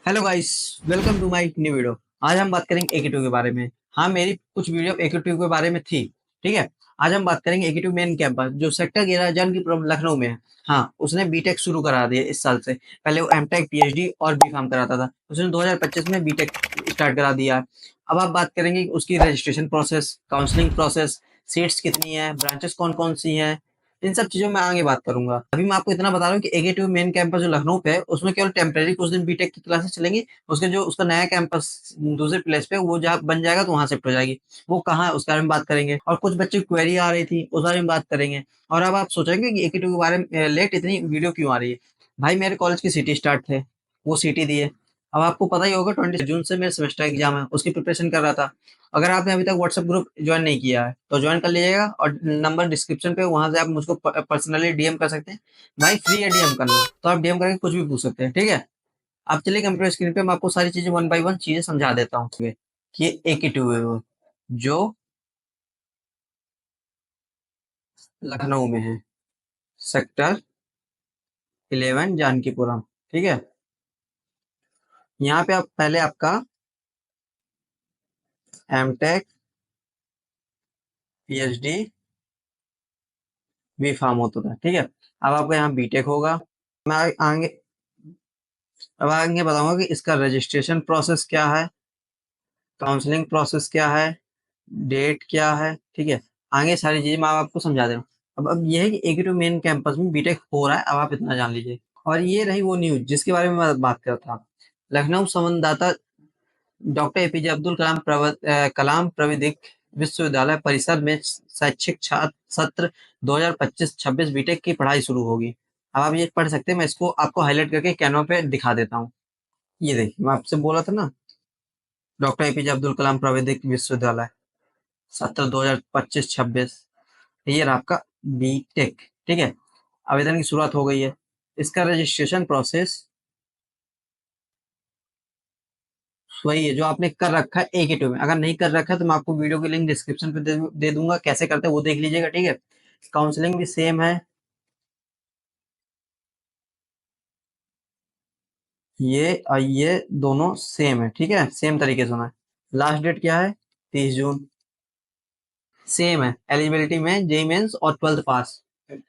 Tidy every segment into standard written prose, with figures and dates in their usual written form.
Hello guys, welcome to my new video. आज हम बात करेंगे एकेटू के बारे में। हाँ, मेरी कुछ वीडियो एकेटू के बारे में थी। ठीक है। आज हम बात करेंगे एकेटू मेन कैंपस जो सेक्टर 11 जानकीपुरम लखनऊ में है। हाँ, उसने बीटेक शुरू करा दिया इस साल से। पहले वो एमटेक, पीएचडी और बीफार्म कराता था। उसने 2025 में बीटेक स्टार्ट करा दिया। अब आप बात करेंगे उसकी registration process, counselling process, seats कितनी है, ब्रांचेस कौन कौन सी हैं, इन सब चीजों में आगे बात करूंगा। अभी मैं आपको इतना बता रहा हूँ कि एकेटीयू मेन कैंपस जो लखनऊ पे है उसमें केवल टेम्परेरी कुछ दिन बीटेक की क्लासेस चलेंगी। उसके जो उसका नया कैंपस दूसरे प्लेस पे वो जहाँ बन जाएगा तो वहां शिफ्ट हो जाएगी। वो कहाँ है उसके बारे में बात करेंगे। और कुछ बच्चे की क्वेरी आ रही थी उस बारे में बात करेंगे। और अब आप सोचेंगे कि एकेटीयू के बारे में लेट इतनी वीडियो क्यों आ रही है। भाई, मेरे कॉलेज की सिटी स्टार्ट थे, वो सिटी दिए। अब आपको पता ही होगा 20 जून से मेरे सेमेस्टर एग्जाम है, उसकी प्रिपरेशन कर रहा था। अगर आपने अभी तक व्हाट्सएप ग्रुप ज्वाइन नहीं किया है तो ज्वाइन कर लीजिएगा, और नंबर डिस्क्रिप्शन पे, वहां से आप मुझको पर्सनली डीएम कर सकते हैं। भाई, फ्री है डीएम करना, तो आप डीएम करके कुछ भी पूछ सकते हैं। ठीक है। आप चलिए कंप्यूटर स्क्रीन पे, मैं आपको सारी चीजें वन बाय वन चीजें समझा देता हूँ कि एक ही टू है वो, जो लखनऊ में है, सेक्टर 11 जानकीपुरम। ठीक है। यहाँ पे आप पहले आपका एमटेक, पीएचडी, बी फार्म होता था। ठीक है। अब आपका यहाँ बीटेक होगा। मैं आगे अब आगे बताऊंगा कि इसका रजिस्ट्रेशन प्रोसेस क्या है, काउंसलिंग प्रोसेस क्या है, डेट क्या है। ठीक है। आगे सारी चीजें मैं आपको समझा दे रहा हूँ। अब ये है कि एक तो मेन कैंपस में बीटेक हो रहा है, अब आप इतना जान लीजिए। और ये रही वो न्यूज जिसके बारे में मैं बात कर रहा था। लखनऊ संवाददाता डॉक्टर एपीजे अब्दुल कलाम कलाम प्राविधिक विश्वविद्यालय परिसर में शैक्षिक छात्र सत्र 2025-26 बीटेक की पढ़ाई शुरू होगी। अब आप ये पढ़ सकते हैं, मैं इसको आपको हाईलाइट करके कैनवा पे दिखा देता हूँ। ये देखिए, मैं आपसे बोला था ना, डॉक्टर एपीजे अब्दुल कलाम प्राविधिक विश्वविद्यालय, सत्र 2025-26। ये रहा आपका बीटेक। ठीक है। आवेदन की शुरुआत हो गई है। इसका रजिस्ट्रेशन प्रोसेस वही है जो आपने कर रखा है एक ही टू में। अगर नहीं कर रखा है तो मैं आपको वीडियो की लिंक डिस्क्रिप्शन पे दे दूंगा, कैसे करते हैं वो देख लीजिएगा। ठीक है। काउंसलिंग भी सेम है। ये दोनों सेम है। ठीक है, सेम तरीके से होना है। लास्ट डेट क्या है? 30 जून। सेम है एलिजिबिलिटी में, जेई मेंस और 12th पास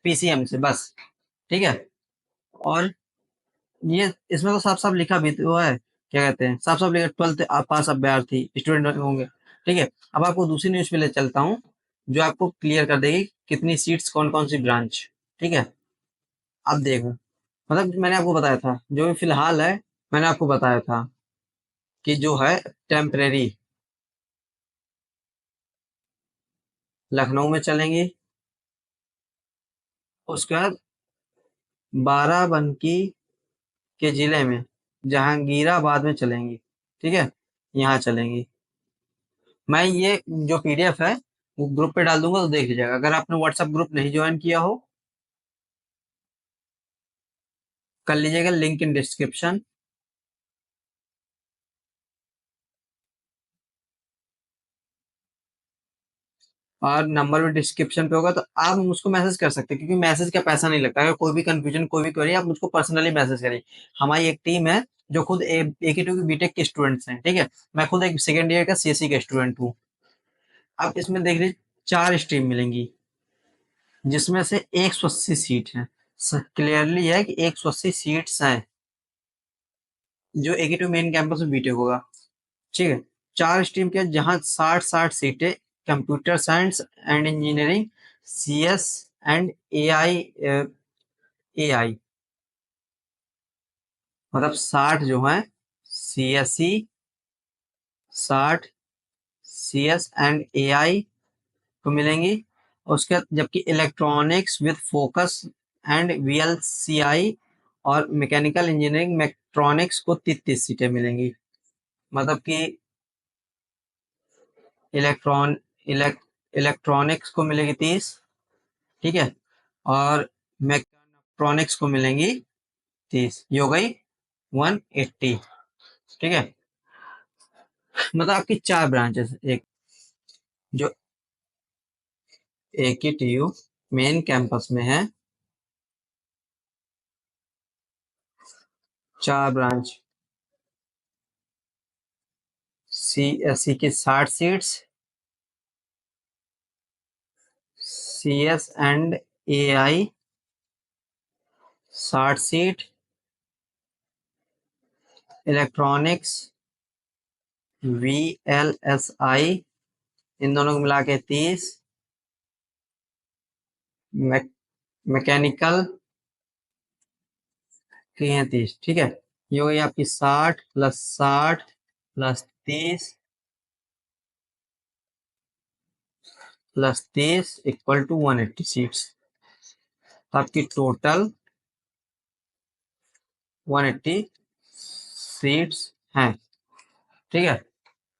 पीसीएम से बस। ठीक है। और ये इसमें तो साफ साफ लिखा भी तो है, क्या कहते हैं, साफ साफ लिखा 12th पास अभ्यर्थी स्टूडेंट होंगे। ठीक है। अब आपको दूसरी न्यूज पे ले चलता हूँ जो आपको क्लियर कर देगी कितनी सीट्स, कौन कौन सी ब्रांच। ठीक है। अब देखो, मतलब मैंने आपको बताया था जो भी फिलहाल है, मैंने आपको बताया था कि जो है टेम्परेरी लखनऊ में चलेंगी। उसके बाद बाराबंकी के जिले में जहांगीराबाद में चलेंगी। ठीक है, यहाँ चलेंगी। मैं ये जो पीडीएफ है वो ग्रुप पे डाल दूंगा, तो देख लीजिएगा। अगर आपने व्हाट्सएप ग्रुप नहीं ज्वाइन किया हो, कर लीजिएगा, लिंक इन डिस्क्रिप्शन। और नंबर भी डिस्क्रिप्शन पे होगा, तो आप मुझको मैसेज कर सकते हैं, क्योंकि मैसेज का पैसा नहीं लगता। अगर कोई भी कंफ्यूजन, कोई भी क्वेरी, आप मुझको पर्सनली मैसेज करिए। हमारी एक टीम है जो खुद एक ही टू की बीटेक के स्टूडेंट्स हैं। ठीक है। मैं खुद एक सेकेंड ईयर का सीएससी का स्टूडेंट हूँ। आप इसमें देख लीजिए, 4 स्ट्रीम मिलेंगी जिसमें से 180 सीट है। क्लियरली है कि 180 सीट्स हैं जो एक ही टू मेन कैंपस में बीटेक होगा। ठीक है। 4 स्ट्रीम के जहाँ 60-60 सीटें computer science and engineering, CS and AI. AI मतलब 60 जो है सीएसई, 60 सीएस एंड एआई को मिलेंगी। उसके बाद जबकि इलेक्ट्रॉनिक्स विद फोकस एंड वीएलसीआई और मैकेनिकल इंजीनियरिंग मैट्रॉनिक्स को 33 सीटें मिलेंगी। मतलब कि इलेक्ट्रॉन इलेक्ट्रॉनिक्स को मिलेगी 30। ठीक है। और मैकेट्रॉनिक्स को मिलेंगी 30। ये हो गई 180। ठीक है। मतलब आपकी 4 ब्रांचेस, एक जो एक ही टीयू मेन कैंपस में है, 4 ब्रांच। सी की 60 seats, CS and AI 60 seat, electronics VLSI इन दोनों को मिला के 30, मैकेनिकल की हैं 30। ठीक है, ये हो गई आपकी 60 + 60 + 30 इक्वल टू 180 सीट्स। तो आपकी टोटल 180 सीट्स हैं। ठीक है,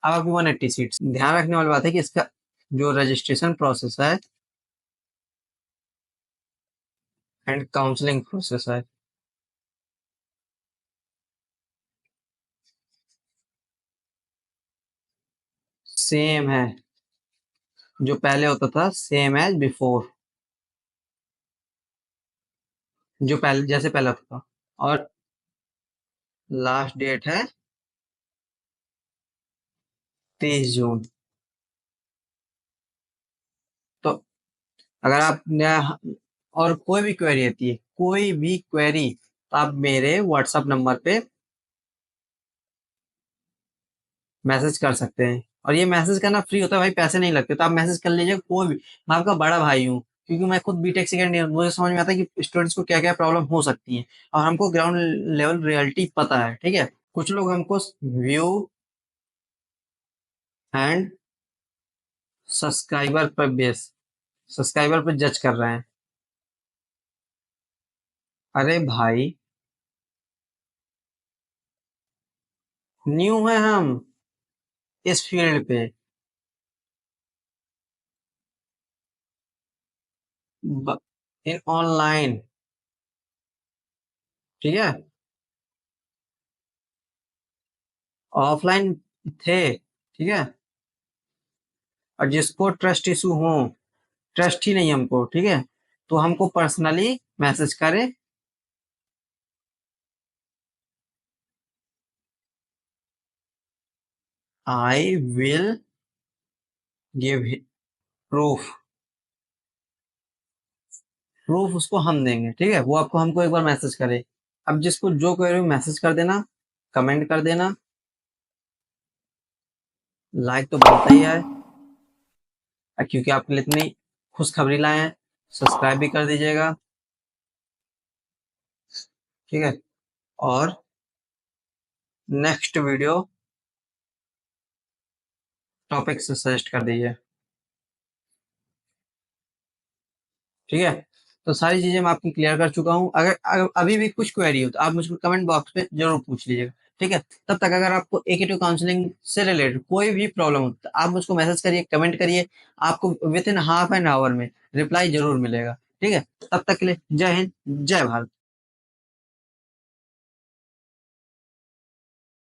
अब आपकी 180 सीट्स। ध्यान रखने वाली बात है कि इसका जो रजिस्ट्रेशन प्रोसेस है एंड काउंसलिंग प्रोसेस है, सेम है। जो पहले होता था सेम एज बिफोर, जो पहले जैसे पहले होता था। और लास्ट डेट है 30 जून। तो अगर आप और कोई भी क्वेरी आती है, कोई भी क्वेरी, तो आप मेरे व्हाट्सएप नंबर पे मैसेज कर सकते हैं। और ये मैसेज करना फ्री होता है भाई, पैसे नहीं लगते। तो आप मैसेज कर लीजिए कोई भी। मैं आपका बड़ा भाई हूँ, क्योंकि मैं खुद बीटेक सेकेंड ईयर, मुझे समझ में आता है कि स्टूडेंट्स को क्या क्या प्रॉब्लम हो सकती है, और हमको ग्राउंड लेवल रियलिटी पता है। ठीक है, कुछ लोग हमको व्यू एंड सब्सक्राइबर पर बेस सब्सक्राइबर पर जज कर रहे हैं। अरे भाई, न्यू है हम इस फील्ड पे। इन ऑनलाइन, ठीक है, ऑफलाइन थे। ठीक है, और जिसको ट्रस्ट इशू हो, ट्रस्ट ही नहीं हमको, ठीक है, तो हमको पर्सनली मैसेज करे। I will give proof. Proof उसको हम देंगे। ठीक है, वो आपको हमको एक बार मैसेज करे। अब जिसको जो क्वेरी मैसेज कर देना, कमेंट कर देना, लाइक तो बनता ही है, क्योंकि आपके लिए इतनी खुशखबरी लाए हैं। सब्सक्राइब भी कर दीजिएगा। ठीक है, और नेक्स्ट वीडियो टॉपिक से सजेस्ट कर दीजिए। ठीक है, तो सारी चीजें मैं आपकी क्लियर कर चुका हूँ। अगर अभी भी कुछ क्वेरी हो तो आप मुझको कमेंट बॉक्स पे जरूर पूछ लीजिएगा। ठीक है, तब तक अगर आपको एकेटिव काउंसलिंग से रिलेटेड कोई भी प्रॉब्लम हो तो आप मुझको मैसेज करिए, कमेंट करिए। आपको विद इन ½ एन आवर में रिप्लाई जरूर मिलेगा। ठीक है, तब तक के लिए जय हिंद, जय भारत।